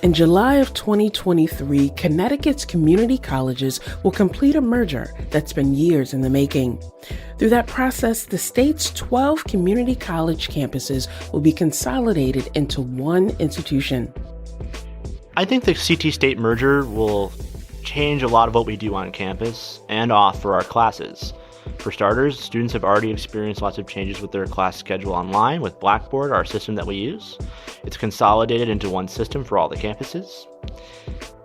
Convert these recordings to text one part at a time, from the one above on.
In July of 2023, Connecticut's community colleges will complete a merger that's been years in the making. Through that process, the state's 12 community college campuses will be consolidated into one institution. I think the CT State merger will change a lot of what we do on campus and off for our classes. For starters, students have already experienced lots of changes with their class schedule online with Blackboard, our system that we use. It's consolidated into one system for all the campuses.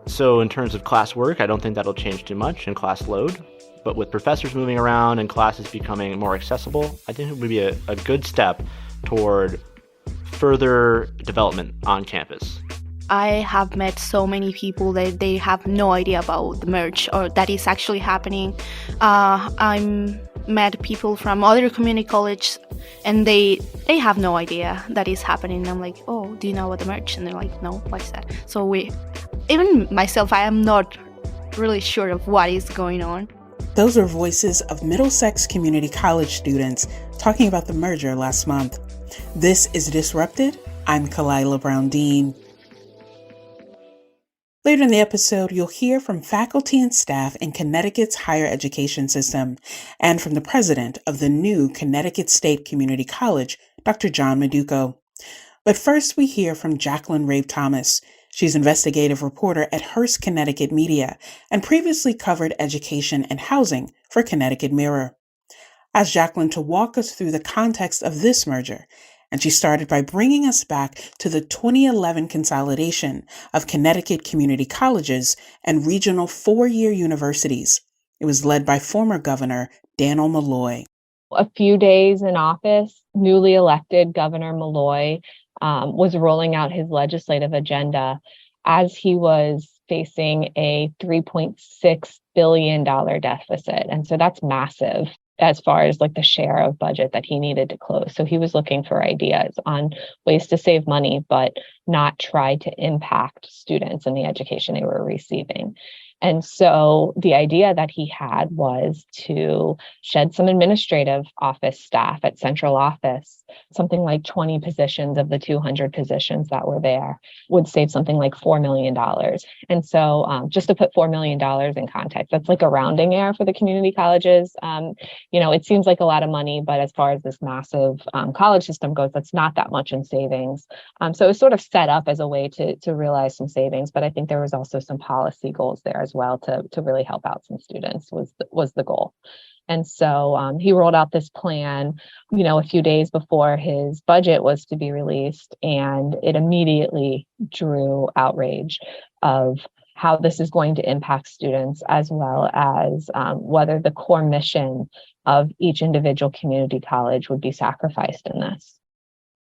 So in terms of class work, I don't think that'll change too much in class load. But with professors moving around and classes becoming more accessible, I think it would be a good step toward further development on campus. I have met so many people that they have no idea about the merge or that is actually happening. I met people from other community colleges and they have no idea that is happening. I'm like, oh, do you know what the merge? And they're like, no, what's that? So even myself, I am not really sure of what is going on. Those are voices of Middlesex Community College students talking about the merger last month. This is Disrupted. I'm Kalila Brown-Dean. Later in the episode, you'll hear from faculty and staff in Connecticut's higher education system and from the president of the new Connecticut State Community College, Dr. John Maduko. But first, we hear from Jacqueline Rabe Thomas. She's investigative reporter at Hearst Connecticut Media and previously covered education and housing for Connecticut Mirror. I asked Jacqueline to walk us through the context of this merger, and she started by bringing us back to the 2011 consolidation of Connecticut community colleges and regional four-year universities. It was led by former Governor Dannel Malloy. A few days in office, newly elected Governor Malloy was rolling out his legislative agenda as he was facing a $3.6 billion deficit. And so that's massive as far as like the share of budget that he needed to close. So he was looking for ideas on ways to save money, but not try to impact students and the education they were receiving. And so the idea that he had was to shed some administrative office staff at central office, something like 20 positions of the 200 positions that were there would save something like $4 million. And so just to put $4 million in context, that's like a rounding error for the community colleges. It seems like a lot of money, but as far as this massive college system goes, that's not that much in savings. So it was sort of set up as a way to realize some savings, but I think there was also some policy goals there as well to really help out some students was the goal. And so he rolled out this plan, a few days before his budget was to be released, and it immediately drew outrage of how this is going to impact students, as well as whether the core mission of each individual community college would be sacrificed in this.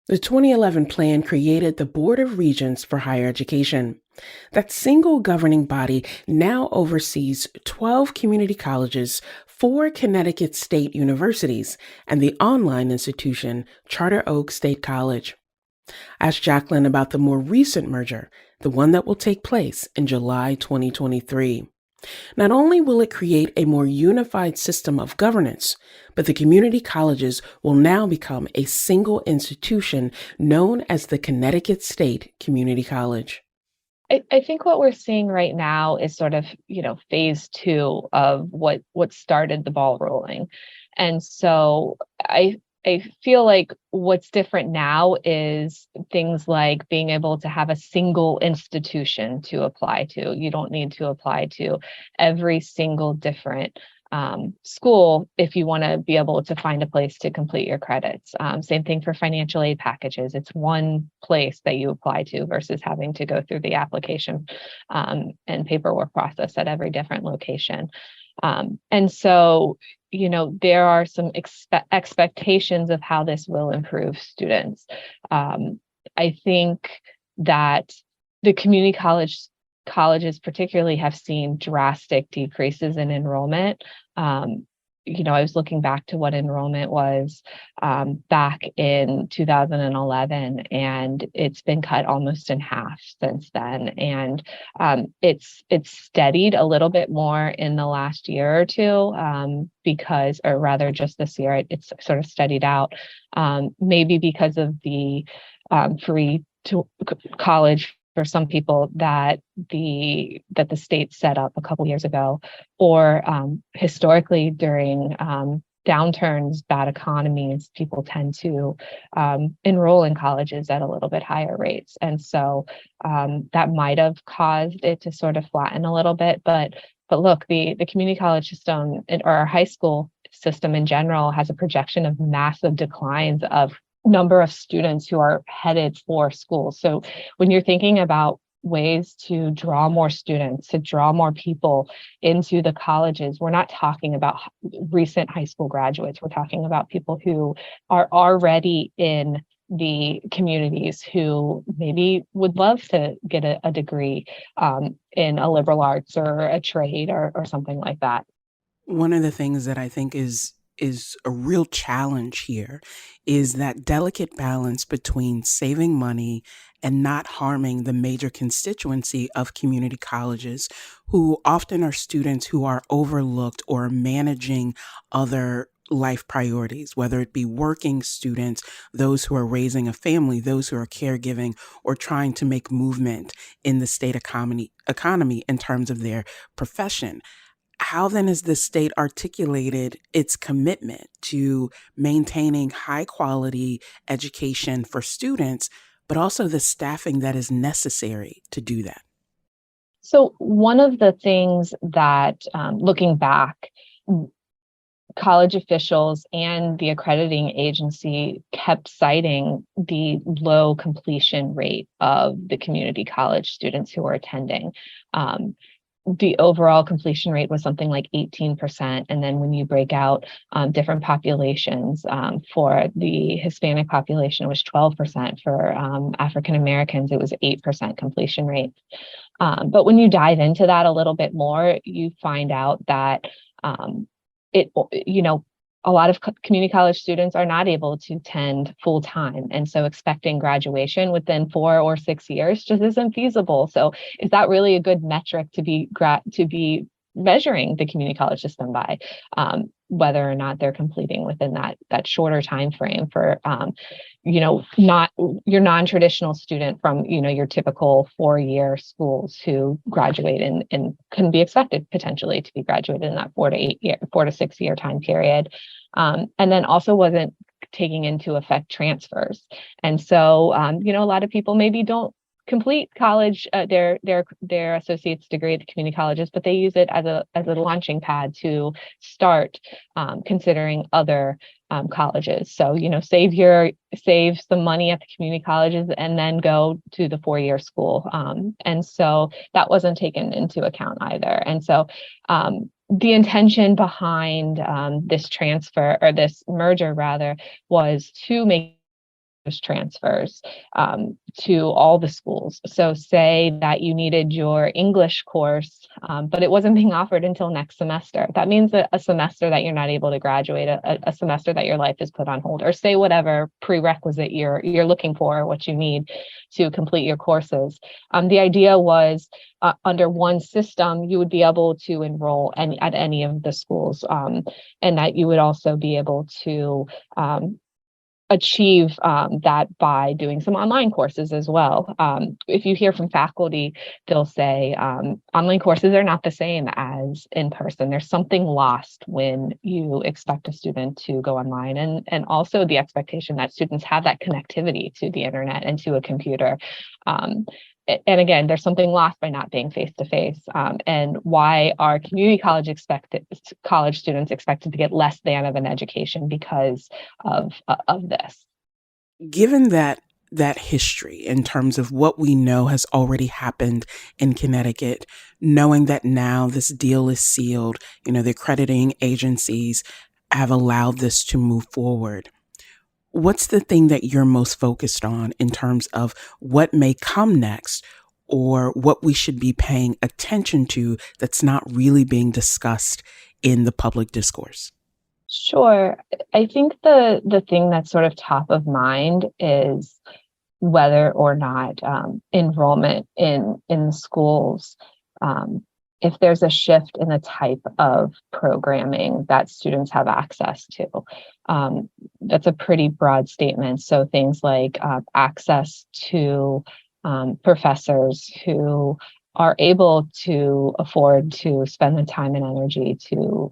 The 2011 plan created the Board of Regents for Higher Education. That single governing body now oversees 12 community colleges, 4 Connecticut State universities, and the online institution, Charter Oak State College. I asked Jacqueline about the more recent merger, the one that will take place in July 2023. Not only will it create a more unified system of governance, but the community colleges will now become a single institution known as the Connecticut State Community College. I think what we're seeing right now is sort of, phase 2 of what started the ball rolling. And so I feel like what's different now is things like being able to have a single institution to apply to. You don't need to apply to every single different school if you want to be able to find a place to complete your credits. Same thing for financial aid packages. It's one place that you apply to versus having to go through the application and paperwork process at every different location. And so, there are some expectations of how this will improve students. I think that the community colleges particularly have seen drastic decreases in enrollment. I was looking back to what enrollment was back in 2011, and it's been cut almost in half since then. And it's steadied a little bit more in the last year or two or rather just this year, it's sort of steadied out, maybe because of the free to college for some people that the state set up a couple years ago, or historically during downturns, bad economies, people tend to enroll in colleges at a little bit higher rates. And so that might have caused it to sort of flatten a little bit. But look, the community college system, or our high school system in general, has a projection of massive declines of number of students who are headed for school. So when you're thinking about ways to draw more students, to draw more people into the colleges, we're not talking about recent high school graduates. We're talking about people who are already in the communities, who maybe would love to get a degree in a liberal arts or a trade or something like that. One of the things that I think is a real challenge here is that delicate balance between saving money and not harming the major constituency of community colleges, who often are students who are overlooked or managing other life priorities, whether it be working students, those who are raising a family, those who are caregiving, or trying to make movement in the state economy in terms of their profession. How then has the state articulated its commitment to maintaining high quality education for students, but also the staffing that is necessary to do that? So one of the things that, looking back, college officials and the accrediting agency kept citing the low completion rate of the community college students who were attending. The overall completion rate was something like 18%. And then when you break out different populations, for the Hispanic population, it was 12%. For African Americans, it was 8% completion rate. But when you dive into that a little bit more, you find out that a lot of community college students are not able to attend full time. And so expecting graduation within 4 or 6 years just isn't feasible. So is that really a good metric to be measuring the community college system by, whether or not they're completing within that shorter time frame for not your non-traditional student from your typical 4-year schools who graduate and can be expected potentially to be graduated in that 4 to 6 year time period, and then also wasn't taking into effect transfers. And so a lot of people maybe don't complete college, their associate's degree at the community colleges, but they use it as a launching pad to start considering other colleges. So save some money at the community colleges and then go to the 4-year school. And so that wasn't taken into account either. And so the intention behind this transfer, or this merger rather, was to make transfers to all the schools. So say that you needed your English course, but it wasn't being offered until next semester. That means that a semester that you're not able to graduate, a semester that your life is put on hold, or say whatever prerequisite you're looking for, what you need to complete your courses. The idea was under one system, you would be able to enroll at any of the schools, and that you would also be able to achieve that by doing some online courses as well. If you hear from faculty, they'll say online courses are not the same as in person. There's something lost when you expect a student to go online, and also the expectation that students have that connectivity to the internet and to a computer. And again, there's something lost by not being face-to-face. And why are community college students expected to get less than of an education because of this? Given that history in terms of what we know has already happened in Connecticut, knowing that now this deal is sealed, the accrediting agencies have allowed this to move forward. What's the thing that you're most focused on in terms of what may come next, or what we should be paying attention to that's not really being discussed in the public discourse? Sure. I think the thing that's sort of top of mind is whether or not enrollment in the schools, if there's a shift in the type of programming that students have access to. That's a pretty broad statement. So things like access to professors who are able to afford to spend the time and energy to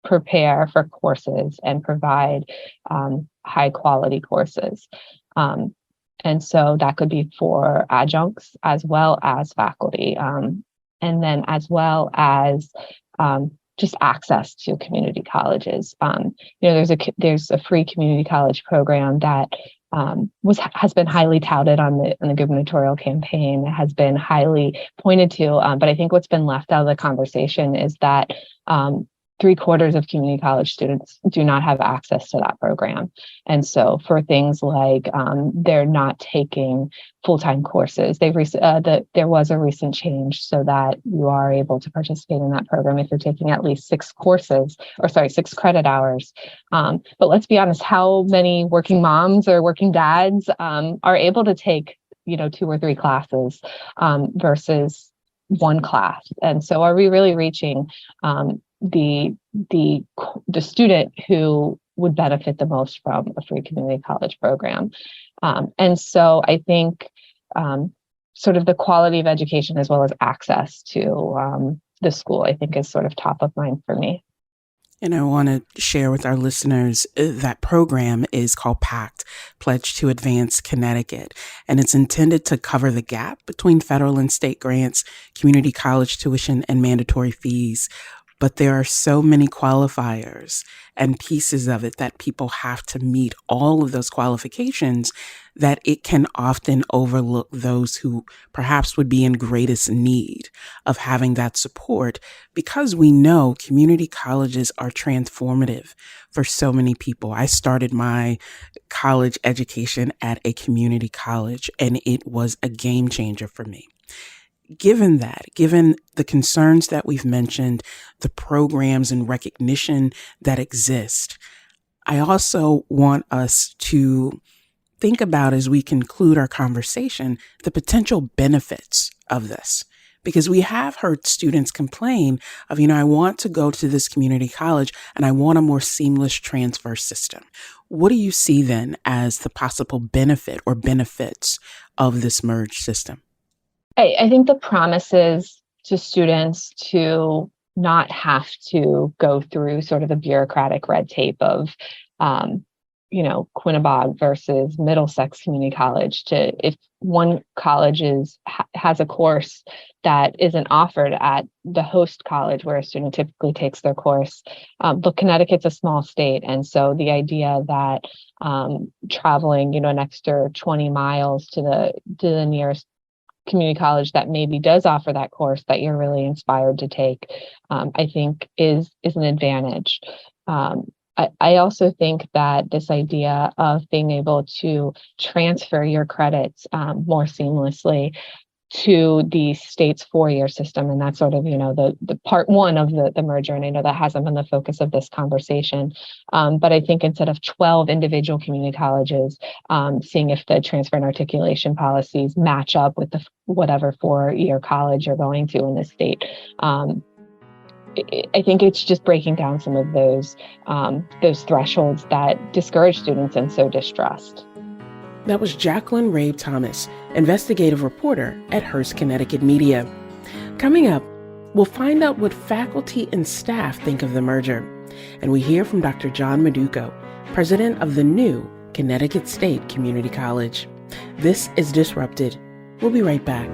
prepare for courses and provide high quality courses. And so that could be for adjuncts as well as faculty, and then as well as just access to community colleges. There's a free community college program that has been highly touted on the gubernatorial campaign, has been highly pointed to. But I think what's been left out of the conversation is that 3/4 of community college students do not have access to that program. And so for things like they're not taking full-time courses, there was a recent change so that you are able to participate in that program if you're taking at least 6 credit hours. But let's be honest, how many working moms or working dads are able to take 2 or 3 classes versus 1 class? And so are we really reaching the student who would benefit the most from a free community college program? And so I think sort of the quality of education as well as access to the school, I think, is sort of top of mind for me. And I want to share with our listeners that program is called PACT, Pledge to Advance Connecticut, and it's intended to cover the gap between federal and state grants, community college tuition, and mandatory fees. But there are so many qualifiers and pieces of it that people have to meet all of those qualifications that it can often overlook those who perhaps would be in greatest need of having that support, because we know community colleges are transformative for so many people. I started my college education at a community college, and it was a game changer for me. Given the concerns that we've mentioned, the programs and recognition that exist, I also want us to think about, as we conclude our conversation, the potential benefits of this. Because we have heard students complain of, I want to go to this community college and I want a more seamless transfer system. What do you see then as the possible benefit or benefits of this merged system? I think the promises to students to not have to go through sort of the bureaucratic red tape of, Quinnebog versus Middlesex Community College, if one college has a course that isn't offered at the host college where a student typically takes their course. But Connecticut's a small state, and so the idea that traveling, an extra 20 miles to the nearest community college that maybe does offer that course that you're really inspired to take, I think is an advantage. I also think that this idea of being able to transfer your credits more seamlessly to the state's 4-year system, and that's sort of the part one of the merger, and I know that hasn't been the focus of this conversation, but I think instead of 12 individual community colleges, seeing if the transfer and articulation policies match up with whatever 4-year college you're going to in the state. I think it's just breaking down some of those thresholds that discourage students and sow distrust. That was Jacqueline Rabe Thomas, investigative reporter at Hearst, Connecticut Media. Coming up, we'll find out what faculty and staff think of the merger, and we hear from Dr. John Maduko, president of the new Connecticut State Community College. This is Disrupted. We'll be right back.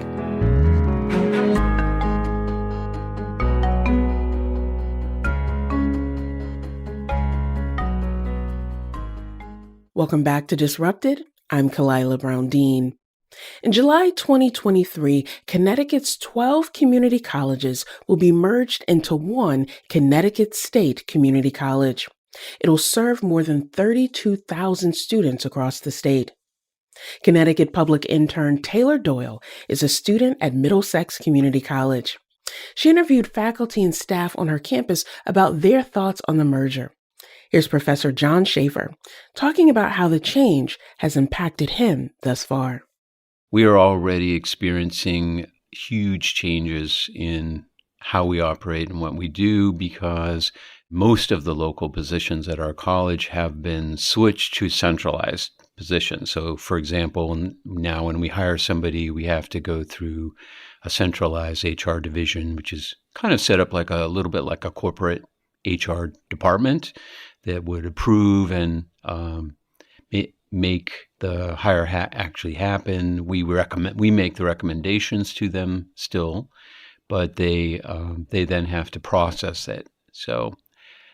Welcome back to Disrupted. I'm Kalila Brown-Dean. In July 2023, Connecticut's 12 community colleges will be merged into one Connecticut State Community College. It'll serve more than 32,000 students across the state. Connecticut public intern Taylor Doyle is a student at Middlesex Community College. She interviewed faculty and staff on her campus about their thoughts on the merger. Here's Professor John Shafer talking about how the change has impacted him thus far. We are already experiencing huge changes in how we operate and what we do, because most of the local positions at our college have been switched to centralized positions. So, for example, now when we hire somebody, we have to go through a centralized HR division, which is kind of set up like a little bit like a corporate HR department that would approve and make the hire actually happen. We make the recommendations to them still, but they then have to process it. So,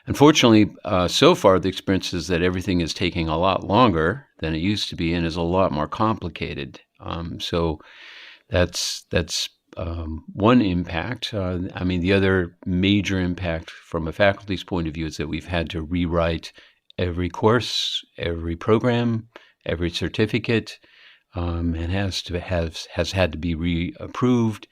unfortunately, so far the experience is that everything is taking a lot longer than it used to be and is a lot more complicated. So that's one impact. The other major impact from a faculty's point of view is that we've had to rewrite every course, every program, every certificate, and has had to be reapproved,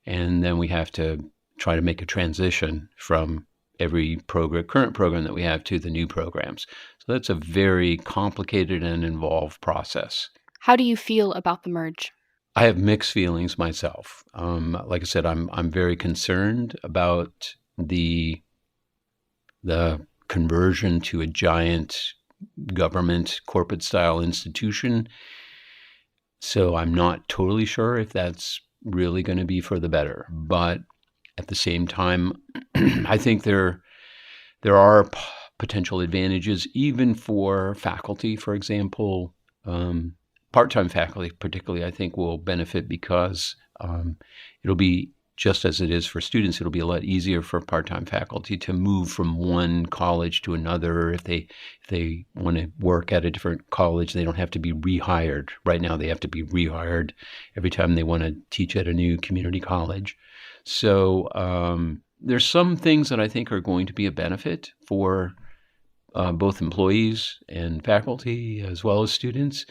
and then we have to try to make a transition from every current program that we have to the new programs. So that's a very complicated and involved process. How do you feel about the merge? I have mixed feelings myself. Like I said, I'm very concerned about the conversion to a giant government corporate style institution. So I'm not totally sure if that's really going to be for the better. But at the same time, I think there are potential advantages even for faculty. For example, part-time faculty particularly, I think, will benefit because it'll be, just as it is for students, it'll be a lot easier for part-time faculty to move from one college to another. If they want to work at a different college, they don't have to be rehired. Right now, they have to be rehired every time they want to teach at a new community college. So there's some things that I think are going to be a benefit for both employees and faculty as well as students.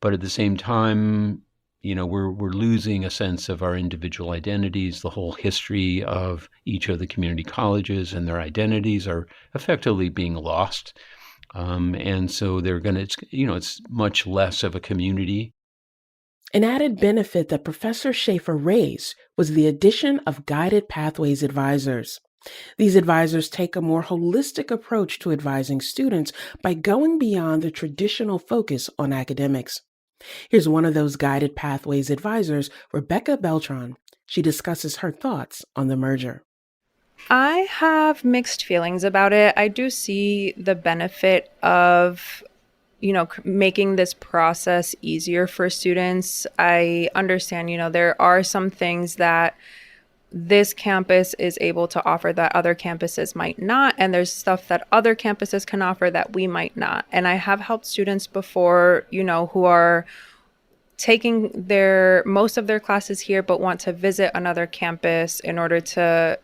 But at the same time, we're losing a sense of our individual identities. The whole history of each of the community colleges and their identities are effectively being lost. And so it's much less of a community. An added benefit that Professor Shafer raised was the addition of guided pathways advisors. These advisors take a more holistic approach to advising students by going beyond the traditional focus on academics. Here's one of those guided pathways advisors, Rebecca Beltrán. She discusses her thoughts on the merger. I have mixed feelings about it. I do see the benefit of, making this process easier for students. I understand, there are some things that this campus is able to offer that other campuses might not, and there's stuff that other campuses can offer that we might not. And I have helped students before, who are taking most of their classes here but want to visit another campus in order to,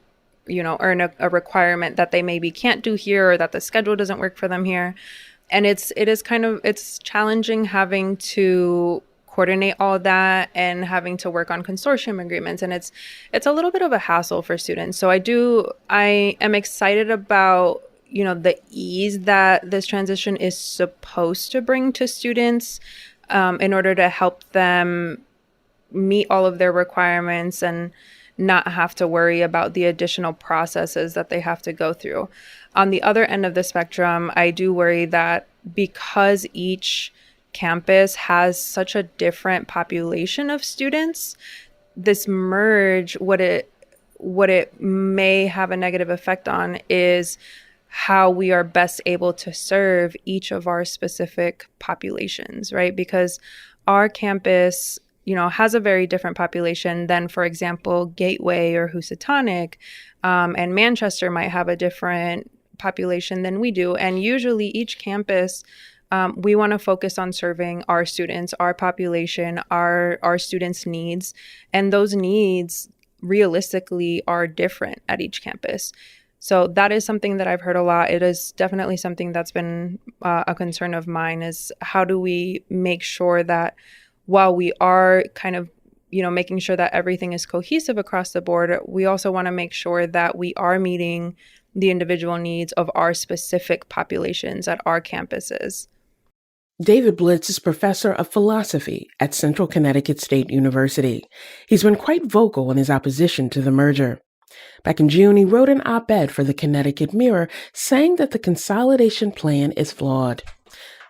earn a requirement that they maybe can't do here, or that the schedule doesn't work for them here. And it's challenging having to coordinate all that and having to work on consortium agreements, and it's a little bit of a hassle for students. So I am excited about the ease that this transition is supposed to bring to students in order to help them meet all of their requirements and not have to worry about the additional processes that they have to go through. On the other end of the spectrum, I do worry that because each campus has such a different population of students, this merge, what it may have a negative effect on is how we are best able to serve each of our specific populations, right? Because our campus, has a very different population than, for example, Gateway or Housatonic, and Manchester might have a different population than we do. And usually each campus, we want to focus on serving our students, our population, our students' needs. And those needs realistically are different at each campus. So that is something that I've heard a lot. It is definitely something that's been a concern of mine, is how do we make sure that while we are kind of, making sure that everything is cohesive across the board, we also want to make sure that we are meeting the individual needs of our specific populations at our campuses. David Blitz is professor of philosophy at Central Connecticut State University. He's been quite vocal in his opposition to the merger. Back in June, he wrote an op-ed for the Connecticut Mirror saying that the consolidation plan is flawed.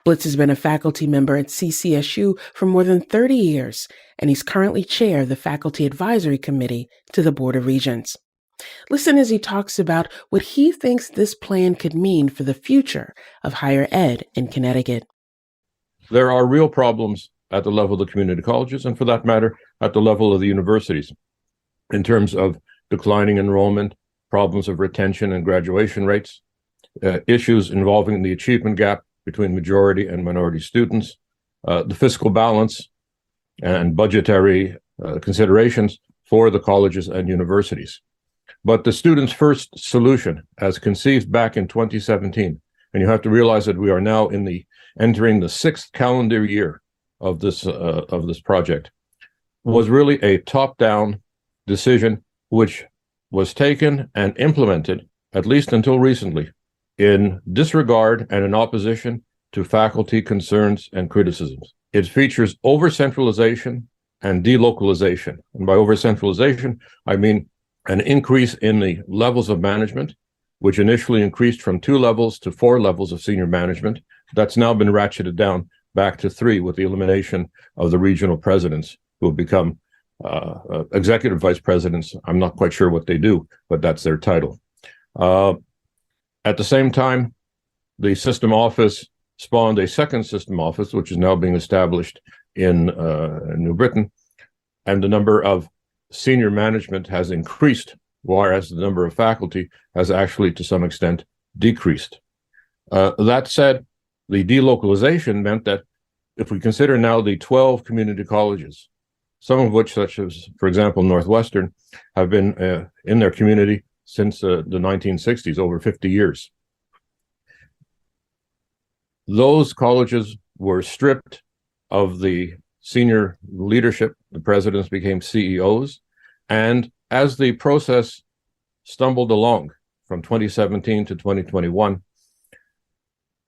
Blitz has been a faculty member at CCSU for more than 30 years, and he's currently chair of the Faculty Advisory Committee to the Board of Regents. Listen as he talks about what he thinks this plan could mean for the future of higher ed in Connecticut. There are real problems at the level of the community colleges, and for that matter, at the level of the universities, in terms of declining enrollment, problems of retention and graduation rates, issues involving the achievement gap between majority and minority students, the fiscal balance and budgetary considerations for the colleges and universities. But the Students First solution, as conceived back in 2017, and you have to realize that we are now entering the 6th calendar year of this project, was really a top-down decision which was taken and implemented, at least until recently, in disregard and in opposition to faculty concerns and criticisms. It features over-centralization and delocalization. And by over-centralization, I mean an increase in the levels of management, which initially increased from 2 levels to 4 levels of senior management. That's now been ratcheted down back to 3 with the elimination of the regional presidents, who have become executive vice presidents. I'm not quite sure what they do, but that's their title. At the same time, the system office spawned a second system office, which is now being established in New Britain, and the number of senior management has increased, whereas the number of faculty has actually, to some extent, decreased. That said, the delocalization meant that if we consider now the 12 community colleges, some of which, such as, for example, Northwestern, have been in their community since the 1960s, over 50 years. Those colleges were stripped of the senior leadership. The presidents became CEOs. And as the process stumbled along from 2017 to 2021,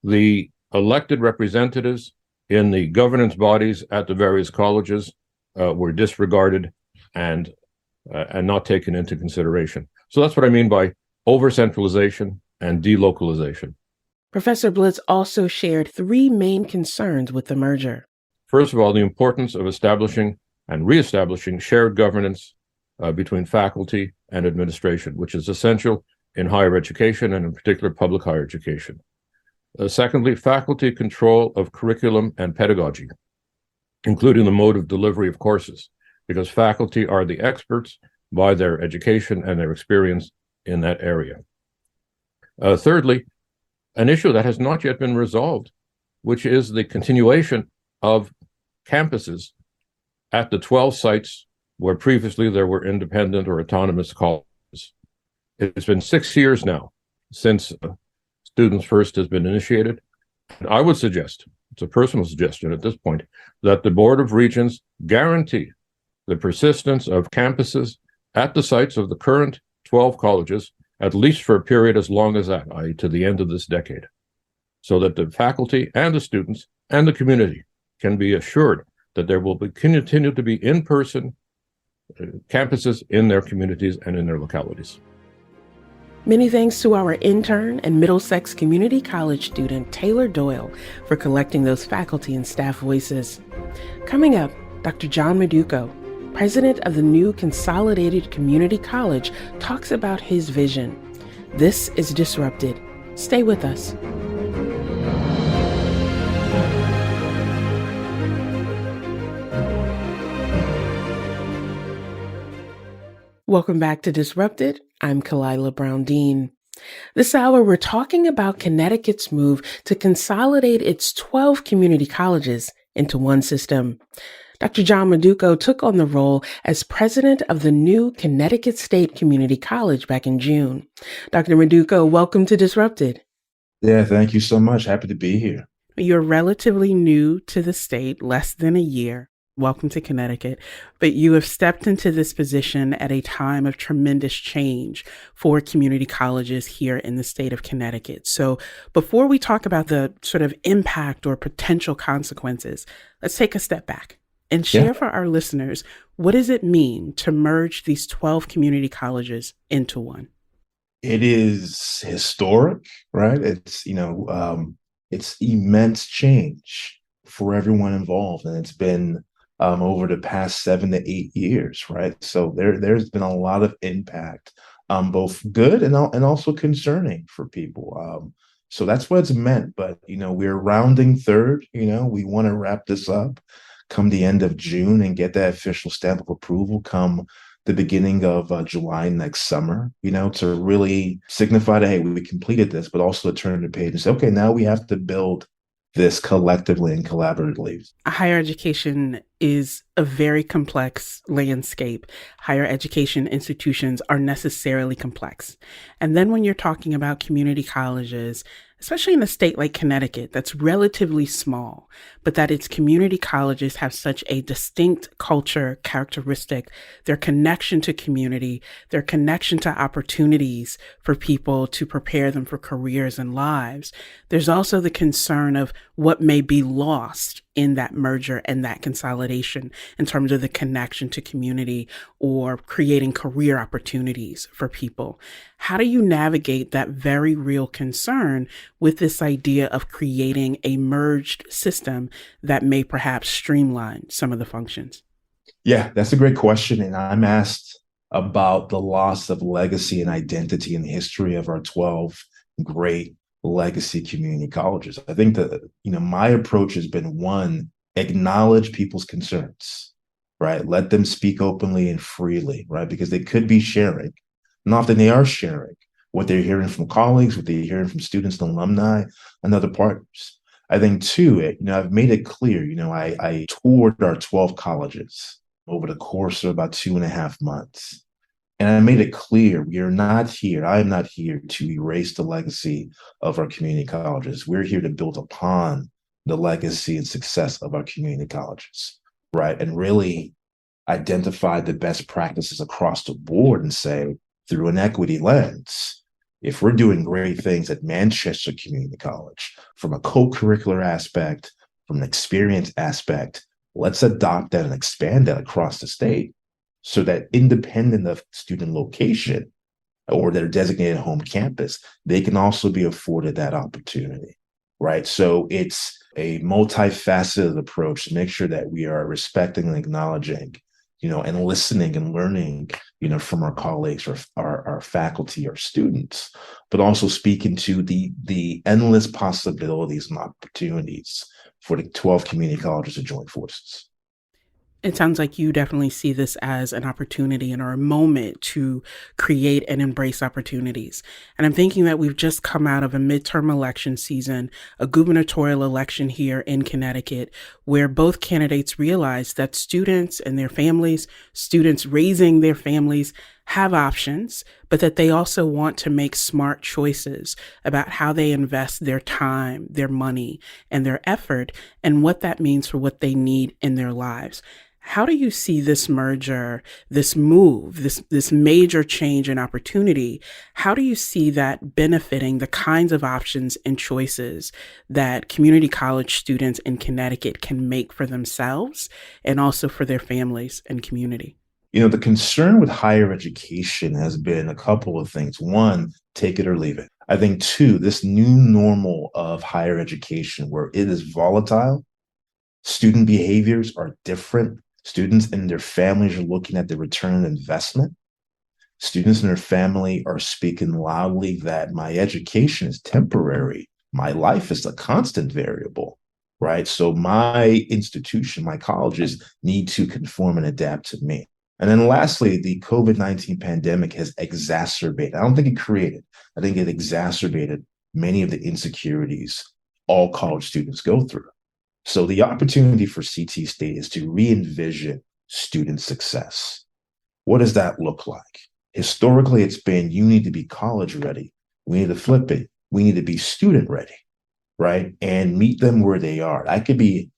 the elected representatives in the governance bodies at the various colleges were disregarded and not taken into consideration. So that's what I mean by over-centralization and delocalization. Professor Blitz also shared 3 main concerns with the merger. First of all, the importance of establishing and reestablishing shared governance between faculty and administration, which is essential in higher education and in particular public higher education. Secondly, faculty control of curriculum and pedagogy, including the mode of delivery of courses, because faculty are the experts by their education and their experience in that area. Thirdly, an issue that has not yet been resolved, which is the continuation of campuses at the 12 sites where previously there were independent or autonomous colleges. It's been 6 years now since Students First has been initiated. And I would suggest, it's a personal suggestion at this point, that the Board of Regents guarantee the persistence of campuses at the sites of the current 12 colleges, at least for a period as long as that, i.e. to the end of this decade, so that the faculty and the students and the community can be assured that there will continue to be in-person campuses in their communities and in their localities. Many thanks to our intern and Middlesex Community College student, Taylor Doyle, for collecting those faculty and staff voices. Coming up, Dr. John Maduko, president of the new Consolidated Community College, talks about his vision. This is Disrupted. Stay with us. Welcome back to Disrupted. I'm Kalila Brown-Dean. This hour, we're talking about Connecticut's move to consolidate its 12 community colleges into one system. Dr. John Maduko took on the role as president of the new Connecticut State Community College back in June. Dr. Maduko, welcome to Disrupted. Yeah, thank you so much. Happy to be here. You're relatively new to the state, less than a year. Welcome to Connecticut. But you have stepped into this position at a time of tremendous change for community colleges here in the state of Connecticut. So before we talk about the sort of impact or potential consequences, let's take a step back and share for our listeners, what does it mean to merge these 12 community colleges into one? It is historic, right? It's, it's immense change for everyone involved. And it's been over the past 7 to 8 years, right? So there's been a lot of impact, both good and also concerning for people. So that's what it's meant. But, we're rounding third. We want to wrap this up come the end of June and get that official stamp of approval come the beginning of July next summer, to really signify that, hey, we completed this, but also to turn the page and say, okay, now we have to build this collectively and collaboratively. Higher education is a very complex landscape. Higher education institutions are necessarily complex. And then when you're talking about community colleges, especially in a state like Connecticut, that's relatively small, but that its community colleges have such a distinct culture characteristic, their connection to community, their connection to opportunities for people to prepare them for careers and lives. There's also the concern of what may be lost in that merger and that consolidation in terms of the connection to community or creating career opportunities for people. How do you navigate that very real concern with this idea of creating a merged system that may perhaps streamline some of the functions? Yeah, that's a great question. And I'm asked about the loss of legacy and identity in the history of our 12 great legacy community colleges. I think that, my approach has been, one, acknowledge people's concerns, right? Let them speak openly and freely, right? Because they could be sharing, and often they are sharing what they're hearing from colleagues, what they're hearing from students and alumni and other partners. I think, two, I've made it clear, I toured our 12 colleges over the course of about 2.5 months. And I made it clear, I am not here to erase the legacy of our community colleges. We're here to build upon the legacy and success of our community colleges, right? And really identify the best practices across the board and say, through an equity lens, if we're doing great things at Manchester Community College, from a co-curricular aspect, from an experience aspect, let's adopt that and expand that across the state, so that independent of student location or their designated home campus, they can also be afforded that opportunity, right? So it's a multifaceted approach to make sure that we are respecting and acknowledging, and listening and learning, from our colleagues, or our faculty, our students, but also speaking to the endless possibilities and opportunities for the 12 community colleges to join forces. It sounds like you definitely see this as an opportunity and or a moment to create and embrace opportunities. And I'm thinking that we've just come out of a midterm election season, a gubernatorial election here in Connecticut, where both candidates realized that students and their families, students raising their families, have options, but that they also want to make smart choices about how they invest their time, their money, and their effort, and what that means for what they need in their lives. How do you see this merger, this move, this major change and opportunity? How do you see that benefiting the kinds of options and choices that community college students in Connecticut can make for themselves and also for their families and community? The concern with higher education has been a couple of things. One, take it or leave it. I think, two, this new normal of higher education where it is volatile, student behaviors are different. Students and their families are looking at the return on investment. Students and their family are speaking loudly that my education is temporary. My life is a constant variable, right? So my institution, my colleges need to conform and adapt to me. And then lastly, the COVID-19 pandemic has exacerbated, I don't think it created, I think it exacerbated many of the insecurities all college students go through. So the opportunity for CT State is to re-envision student success. What does that look like? Historically, it's been, you need to be college ready. We need to flip it. We need to be student ready, right? And meet them where they are. That could be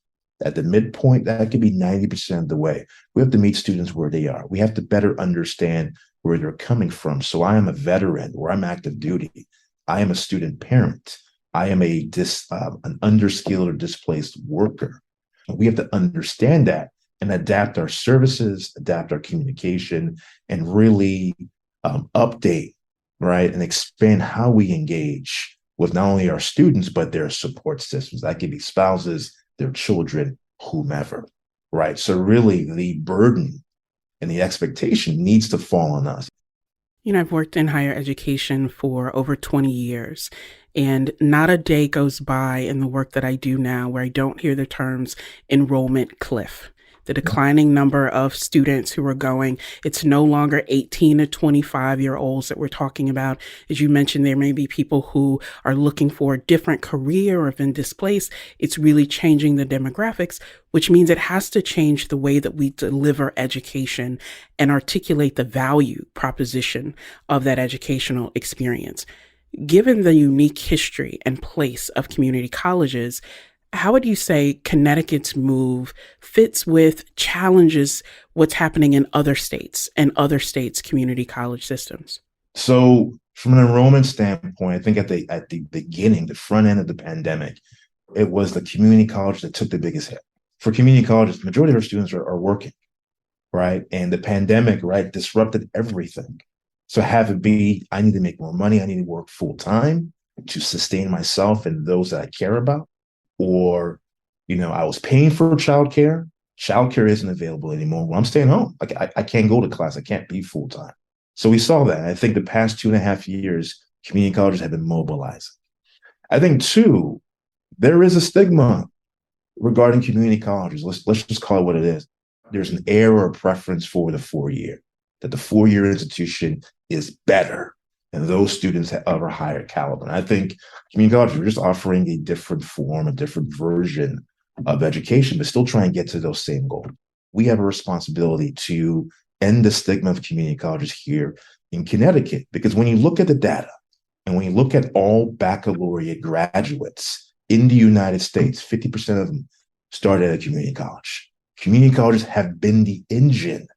at the midpoint, that could be 90% of the way. We have to meet students where they are. We have to better understand where they're coming from. So I am a veteran or I'm active duty. I am a student parent. I am an underskilled or displaced worker. We have to understand that and adapt our services, adapt our communication, and really update, right, and expand how we engage with not only our students, but their support systems. That could be spouses, their children, whomever, right? So really the burden and the expectation needs to fall on us. I've worked in higher education for over 20 years, and not a day goes by in the work that I do now where I don't hear the terms enrollment cliff. The declining number of students who are going, it's no longer 18 to 25-year-olds that we're talking about. As you mentioned, there may be people who are looking for a different career or have been displaced. It's really changing the demographics, which means it has to change the way that we deliver education and articulate the value proposition of that educational experience. Given the unique history and place of community colleges, how would you say Connecticut's move fits with challenges what's happening in other states and other states' community college systems? So from an enrollment standpoint, I think at the beginning, the front end of the pandemic, it was the community college that took the biggest hit. For community colleges, the majority of our students are working, right? And the pandemic, right, disrupted everything. So have it be, I need to make more money, I need to work full time to sustain myself and those that I care about. Or, I was paying for childcare. Childcare isn't available anymore. Well, I'm staying home. I can't go to class. I can't be full time. So we saw that. I think the past 2.5 years, community colleges have been mobilizing. I think, too, there is a stigma regarding community colleges. Let's just call it what it is. There's an air or preference for the 4-year, that the 4-year institution is better and those students of a higher caliber. And I think community colleges are just offering a different form, a different version of education, but still try and get to those same goals. We have a responsibility to end the stigma of community colleges here in Connecticut, because when you look at the data and when you look at all baccalaureate graduates in the United States, 50% of them started at a community college. Community colleges have been the engine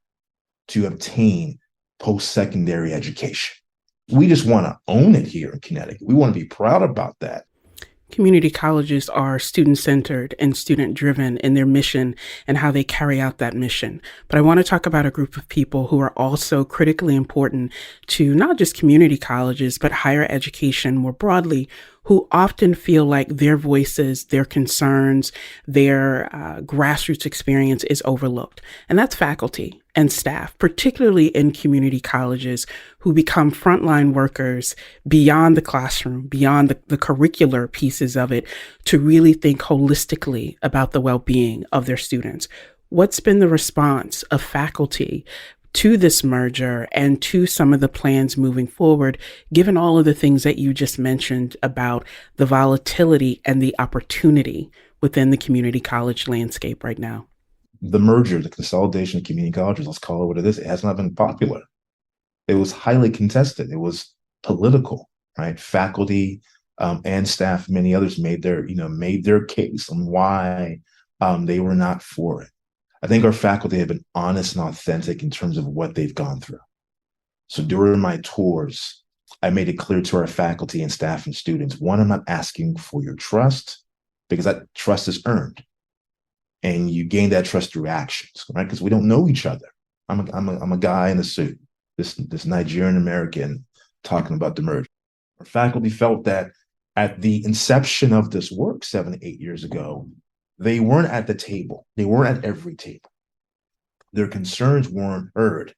to obtain post-secondary education. We just want to own it here in Connecticut. We want to be proud about that. Community colleges are student-centered and student-driven in their mission and how they carry out that mission. But I want to talk about a group of people who are also critically important to not just community colleges, but higher education more broadly, who often feel like their voices, their concerns, their grassroots experience is overlooked. And that's faculty and staff, particularly in community colleges, who become frontline workers beyond the classroom, beyond the curricular pieces of it, to really think holistically about the well-being of their students. What's been the response of faculty to this merger and to some of the plans moving forward, given all of the things that you just mentioned about the volatility and the opportunity within the community college landscape right now? The merger, the consolidation of community colleges, let's call it what it is, it has not been popular. It was highly contested. It was political, right? Faculty and staff, many others made their case on why they were not for it. I think our faculty have been honest and authentic in terms of what they've gone through. So during my tours, I made it clear to our faculty and staff and students, one, I'm not asking for your trust, because that trust is earned. And you gain that trust through actions, right? Because we don't know each other. I'm a guy in a suit, this Nigerian American talking about the merger. Our faculty felt that at the inception of this work 7 to 8 years ago, they weren't at the table. They weren't at every table. Their concerns weren't heard.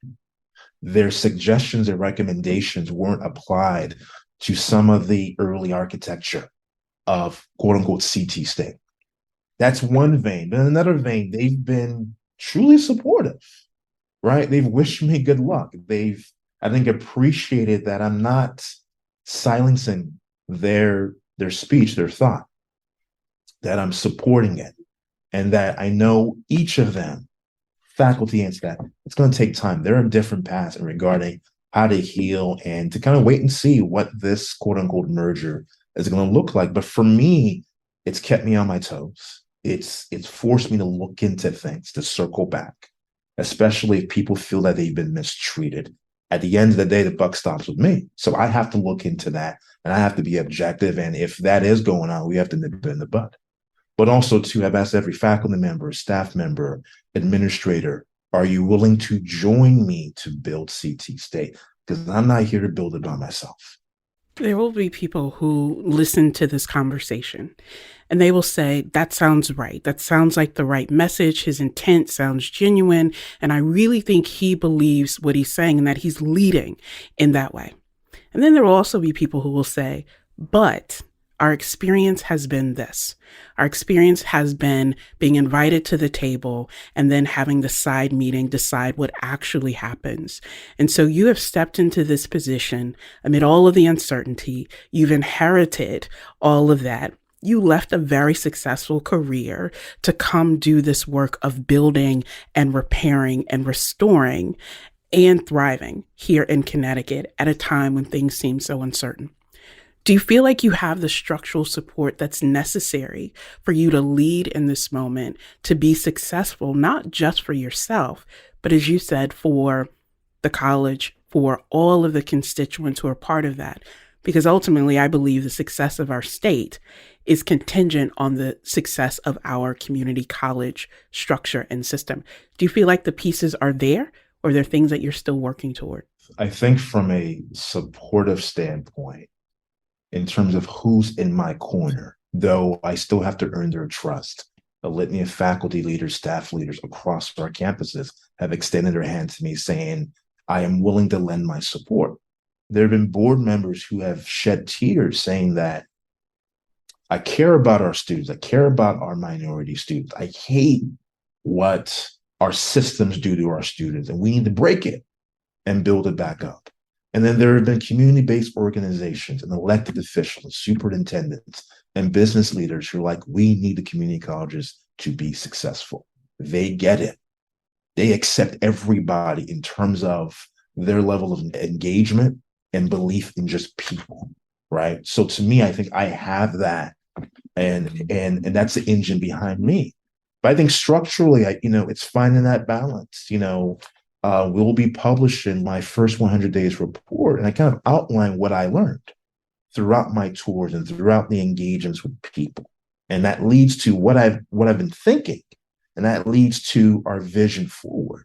Their suggestions and recommendations weren't applied to some of the early architecture of quote unquote CT state. That's one vein. But in another vein, they've been truly supportive, right? They've wished me good luck. They've, I think, appreciated that I'm not silencing their speech, their thought, that I'm supporting it, and that I know each of them, faculty and staff, it's going to take time. They're on different paths regarding how to heal and to kind of wait and see what this quote unquote merger is going to look like. But for me, it's kept me on my toes. It's forced me to look into things, to circle back, especially if people feel that they've been mistreated. At the end of the day, the buck stops with me. So I have to look into that, and I have to be objective. And if that is going on, we have to nip it in the bud. But also, too, I've asked every faculty member, staff member, administrator, are you willing to join me to build CT State? Because I'm not here to build it by myself. There will be people who listen to this conversation and they will say, that sounds right. That sounds like the right message. His intent sounds genuine. And I really think he believes what he's saying and that he's leading in that way. And then there will also be people who will say, but our experience has been this. Our experience has been being invited to the table and then having the side meeting decide what actually happens. And so you have stepped into this position amid all of the uncertainty. You've inherited all of that. You left a very successful career to come do this work of building and repairing and restoring and thriving here in Connecticut at a time when things seem so uncertain. Do you feel like you have the structural support that's necessary for you to lead in this moment, to be successful, not just for yourself, but as you said, for the college, for all of the constituents who are part of that? Because ultimately, I believe the success of our state is contingent on the success of our community college structure and system. Do you feel like the pieces are there, or are there things that you're still working toward? I think from a supportive standpoint, in terms of who's in my corner, though I still have to earn their trust. A litany of faculty leaders, staff leaders across our campuses have extended their hand to me saying, I am willing to lend my support. There have been board members who have shed tears saying that I care about our students. I care about our minority students. I hate what our systems do to our students, and we need to break it and build it back up. And then there have been community-based organizations and elected officials, superintendents, and business leaders who are like, we need the community colleges to be successful. They get it. They accept everybody in terms of their level of engagement and belief in just people, right? So to me, I think I have that, and that's the engine behind me. But I think structurally, it's finding that balance. We'll be publishing my first 100 days report, and I kind of outline what I learned throughout my tours and throughout the engagements with people. And that leads to what I've been thinking, and that leads to our vision forward.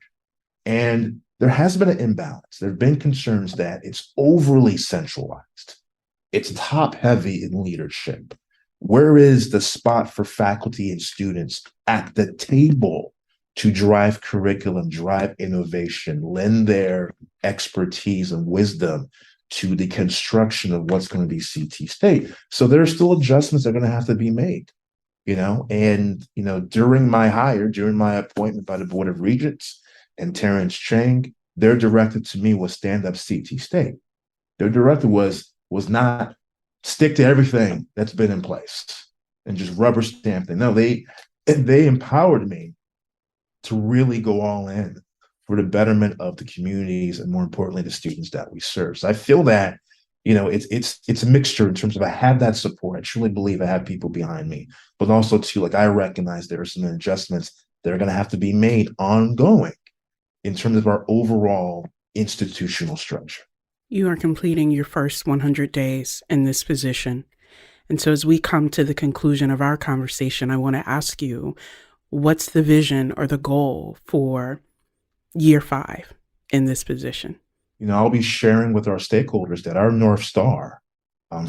And there has been an imbalance. There have been concerns that it's overly centralized. It's top heavy in leadership. Where is the spot for faculty and students at the table to drive curriculum, drive innovation, lend their expertise and wisdom to the construction of what's going to be CT State? So there are still adjustments that are going to have to be made, during my appointment by the Board of Regents and Terrence Chang, their directive to me was stand up CT State. Their directive was not stick to everything that's been in place and just rubber stamp it. No, they empowered me to really go all in for the betterment of the communities and, more importantly, the students that we serve. So I feel that, it's a mixture in terms of I have that support. I truly believe I have people behind me, but also too, I recognize there are some adjustments that are going to have to be made ongoing in terms of our overall institutional structure. You are completing your first 100 days in this position. And so as we come to the conclusion of our conversation, I want to ask you, what's the vision or the goal for year 5 in this position? I'll be sharing with our stakeholders that our North Star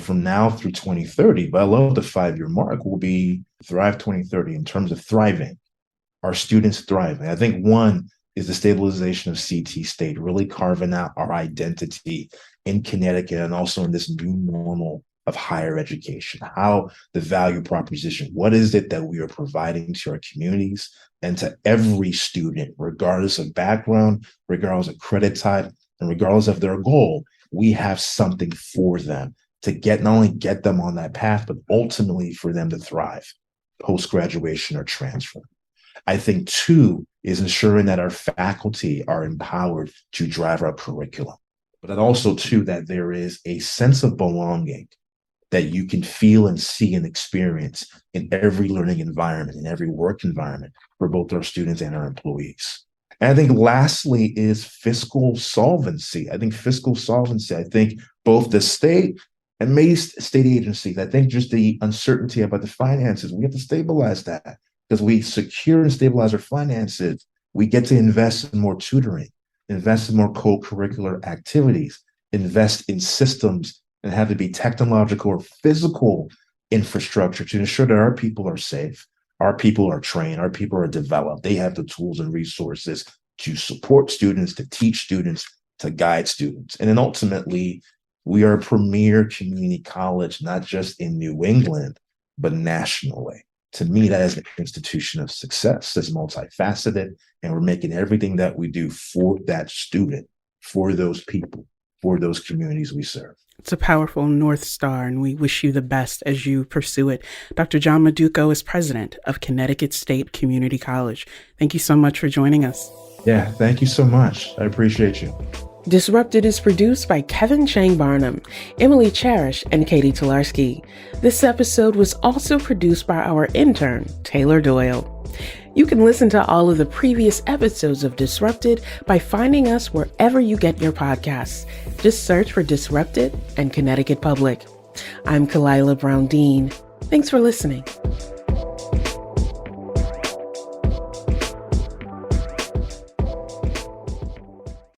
from now through 2030, but I love the 5-year mark, will be Thrive 2030 in terms of thriving, our students thriving. I think one is the stabilization of CT State, really carving out our identity in Connecticut and also in this new normal of higher education, how the value proposition, what is it that we are providing to our communities and to every student, regardless of background, regardless of credit type, and regardless of their goal, we have something for them to not only get them on that path, but ultimately for them to thrive post-graduation or transfer. I think 2 is ensuring that our faculty are empowered to drive our curriculum, but also 2, that there is a sense of belonging that you can feel and see and experience in every learning environment, in every work environment for both our students and our employees. And I think lastly is fiscal solvency. I think both the state and many state agencies, I think just the uncertainty about the finances, we have to stabilize that. Because we secure and stabilize our finances, we get to invest in more tutoring, invest in more co-curricular activities, invest in systems and have to be technological or physical infrastructure to ensure that our people are safe, our people are trained, our people are developed. They have the tools and resources to support students, to teach students, to guide students. And then ultimately, we are a premier community college, not just in New England, but nationally. To me, that is an institution of success that's multifaceted, and we're making everything that we do for that student, for those people, for those communities we serve. It's a powerful North Star, and we wish you the best as you pursue it. Dr. John Maduko is president of Connecticut State Community College. Thank you so much for joining us. Yeah, thank you so much. I appreciate you. Disrupted is produced by Kevin Chang Barnum, Emily Cherish, and Katie Tolarski. This episode was also produced by our intern, Taylor Doyle. You can listen to all of the previous episodes of Disrupted by finding us wherever you get your podcasts. Just search for Disrupted and Connecticut Public. I'm Kalila Brown-Dean. Thanks for listening.